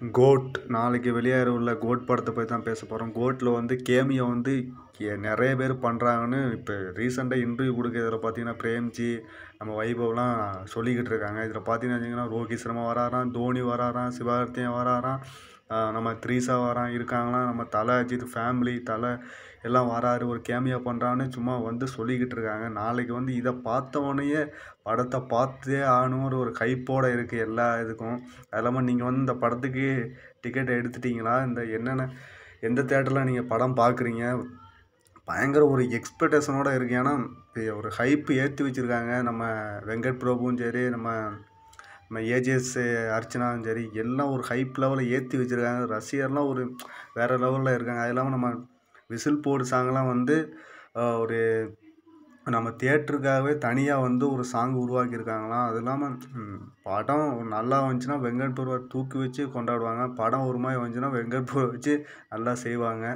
Code நாளைக்கு வெளியேற உள்ள கோட் படத்தை பற்றி தான் பேச போகிறோம். கோட்டில் வந்து கேமியோ வந்து நிறைய பேர் பண்ணுறாங்கன்னு இப்போ ரீசெண்டாக இன்டர்வியூ கொடுக்கறதுல பார்த்தீங்கன்னா பிரேம்ஜி நம்ம வைபவ்லாம் சொல்லிக்கிட்டு இருக்காங்க. இதில் பார்த்தீங்கன்னு வச்சிங்கன்னா ரோஹித் சர்மா வராராம், தோனி வராராம், சிவகார்த்திகேயன் வராராம், நம்ம த்ரீஷா வரான் இருக்காங்களாம், நம்ம தலை அஜித் ஃபேமிலி தலை எல்லாம் வராரு, ஒரு கேமியோ பண்ணுறான்னு சும்மா வந்து சொல்லிக்கிட்டு இருக்காங்க. நாளைக்கு வந்து இதை பார்த்தவொடனேயே படத்தை பார்த்தே ஆகணுங்கிற ஒரு ஹைப்போடு இருக்குது எல்லா இதுக்கும். அது இல்லாமல் நீங்கள் வந்து இந்த படத்துக்கு டிக்கெட் எடுத்துட்டிங்களா? எந்த தேட்டரில் நீங்கள் படம் பார்க்குறீங்க? பயங்கர ஒரு எக்ஸ்பெக்டேஷனோடு இருக்குது. ஏன்னா ஒரு ஹைப்பு ஏற்றி வச்சுருக்காங்க. நம்ம வெங்கட் பிரபுவும் சரி, நம்ம ஏஜிஎஸ் அர்ச்சனாவும் சரி, எல்லாம் ஒரு ஹைப் லெவலில் ஏற்றி வச்சுருக்காங்க. ரசிகர்லாம் ஒரு வேறு லெவலில் இருக்காங்க. அது இல்லாமல் நம்ம விசில் போடு சாங்லாம் வந்து ஒரு நம்ம தியேட்டருக்காகவே தனியாக வந்து ஒரு சாங் உருவாக்கியிருக்காங்களாம். அது இல்லாமல் படம் நல்லா வந்துச்சுன்னா வெங்கட் பிரபுவை தூக்கி வச்சு கொண்டாடுவாங்க. படம் ஒரு மாதிரி வந்துச்சுன்னா வெங்கட் பிரபுவை வச்சு நல்லா செய்வாங்க.